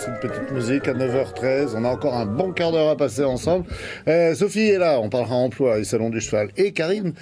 laisse une petite musique à 9h13. On a encore un bon quart d'heure à passer ensemble. Sophie est là, on parlera emploi et salon du cheval. Et Karine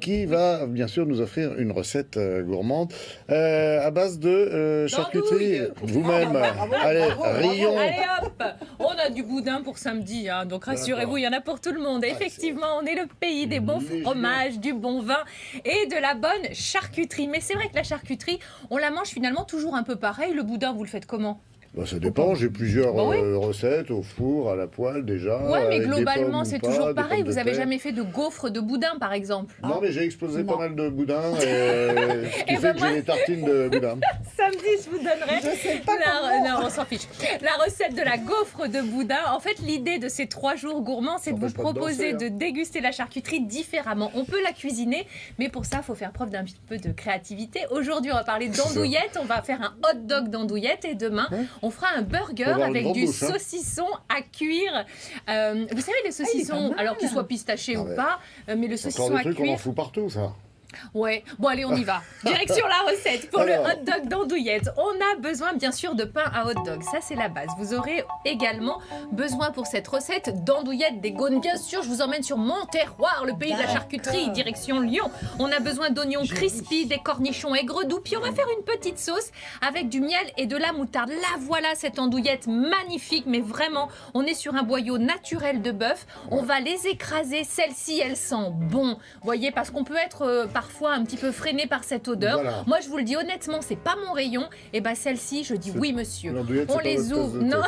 qui va bien sûr nous offrir une recette gourmande à base de charcuterie. Vous-même, allez, rions. Allez hop, on a du boudin pour samedi, hein, donc rassurez-vous, il y en a pour tout le monde. Effectivement, on est le pays des bons fromages, du bon vin et de la bonne charcuterie. Mais c'est vrai que la charcuterie, on la mange finalement toujours un peu pareil. Le boudin, vous le faites comment ? Bah, ça dépend, j'ai plusieurs recettes au four, à la poêle déjà. Ouais, mais globalement, c'est toujours pareil. Vous avez terre. jamais fait de gaufres de boudin, par exemple? Non, mais j'ai explosé pas mal de boudin, ce qui fait que j'ai des tartines de boudin. Samedi, je vous donnerai. Je sais pas Non, on s'en fiche. La recette de la gaufre de boudin. En fait, l'idée de ces 3 jours gourmands, c'est de vous proposer de déguster la charcuterie différemment. On peut la cuisiner, mais pour ça, il faut faire preuve d'un petit peu de créativité. Aujourd'hui, on va parler d'andouillettes. On va faire un hot dog d'andouillettes. Et demain, on fera un burger avec du saucisson à cuire. Vous savez, les saucissons, alors qu'ils soient pistachés ou pas, mais le saucisson à cuire. On en fout partout, ça. Ouais, bon allez, on y va. Direction la recette pour le hot dog d'andouillettes. On a besoin bien sûr de pain à hot dog, ça c'est la base. Vous aurez également besoin pour cette recette d'andouillettes des Gaunes. Bien sûr, je vous emmène sur mon terroir, le pays de la charcuterie, direction Lyon. On a besoin d'oignons crispy, des cornichons aigre doux, puis on va faire une petite sauce avec du miel et de la moutarde. Là voilà cette andouillette magnifique, mais vraiment, on est sur un boyau naturel de bœuf. On va les écraser, celle-ci elle sent bon. Vous voyez, parce qu'on peut être parfois un petit peu freiné par cette odeur. Voilà. Moi, je vous le dis honnêtement, c'est pas mon rayon. Et ben celle-ci, je dis oui, monsieur. On les ouvre. Non,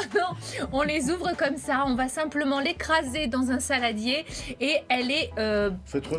on les ouvre comme ça. On va simplement l'écraser dans un saladier et elle est.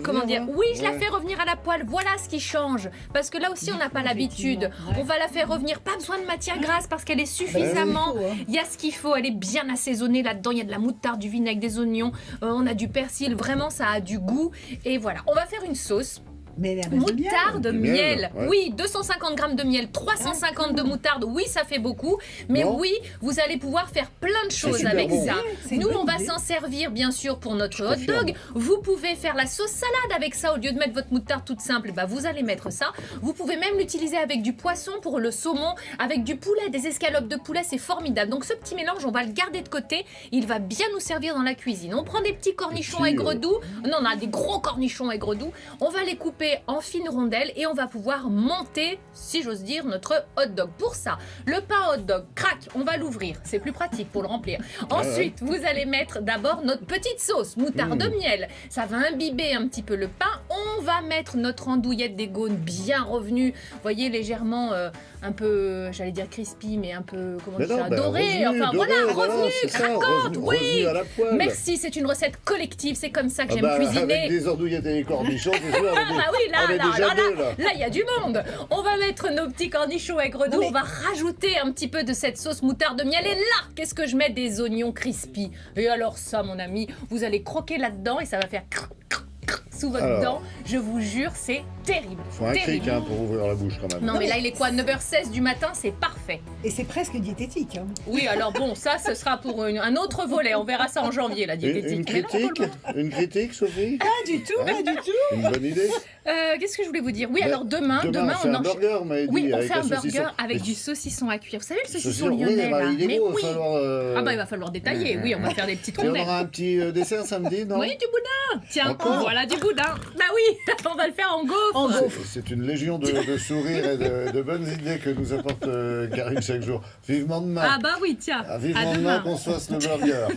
Comment dire ? Oui, je la fais revenir à la poêle. Voilà ce qui change. Parce que là aussi, on n'a pas l'habitude. On va la faire revenir. Pas besoin de matière grasse parce qu'elle est suffisamment. Il y a ce qu'il faut. Elle est bien assaisonnée là-dedans. Il y a de la moutarde, du vinaigre, des oignons. On a du persil. Vraiment, ça a du goût. Et voilà. On va faire une sauce. Moutarde, miel. Oui, 250 g de miel, 350 de moutarde. Oui, ça fait beaucoup. Mais oui, vous allez pouvoir faire plein de choses avec ça. Nous, on va s'en servir, bien sûr, pour notre hot dog. Vous pouvez faire la sauce salade avec ça. Au lieu de mettre votre moutarde toute simple, bah, vous allez mettre ça. Vous pouvez même l'utiliser avec du poisson pour le saumon, avec du poulet, des escalopes de poulet. C'est formidable. Donc, ce petit mélange, on va le garder de côté. Il va bien nous servir dans la cuisine. On prend des petits cornichons aigre doux. Non, on a des gros cornichons aigre doux. On va les couper en fines rondelles et on va pouvoir monter, si j'ose dire, notre hot dog. Pour ça, le pain hot dog, crac, on va l'ouvrir. C'est plus pratique pour le remplir. Ensuite, vous allez mettre d'abord notre petite sauce, moutarde de miel. Ça va imbiber un petit peu le pain. On va mettre notre andouillette des Gaunes bien revenue. Vous voyez, légèrement un peu, j'allais dire crispy, mais un peu, comment dire ça, doré. Enfin voilà, revenu, craquante, oui. Merci, c'est une recette collective. C'est comme ça que j'aime cuisiner. Avec des andouillettes et des cornichons, c'est sûr. Oui, là, il y a du monde. On va mettre nos petits cornichons aigre doux. On va rajouter un petit peu de cette sauce moutarde de miel. Et là, qu'est-ce que je mets? Des oignons crispy. Et alors ça, mon ami, vous allez croquer là-dedans et ça va faire sous votre dent. Je vous jure, c'est terrible. Il faut un cric pour ouvrir la bouche quand même. Non, mais là, il est quoi? 9h16 du matin, c'est parfait. Et c'est presque diététique. Hein. Oui, alors bon, ça, ce sera pour un autre volet. On verra ça en janvier, la diététique. Une critique, Sophie? Pas du tout, pas du tout. Une bonne idée. Qu'est-ce que je voulais vous dire? Oui, alors demain on fait un burger, oui, on fait un burger avec du saucisson à cuire. Vous savez, le saucisson lyonnais, là. Mais oui. Ah bah, il va falloir détailler. Oui, on va faire des petites rondelles. Et on aura un petit dessert samedi, non? Oui, du boudin. Tiens, voilà du boudin. Bah oui, on va le faire en gaufre. C'est une légion de sourires et de bonnes idées que nous apporte Karine chaque jour. Vivement demain. Ah bah oui, tiens. Vivement demain qu'on se fasse le burger.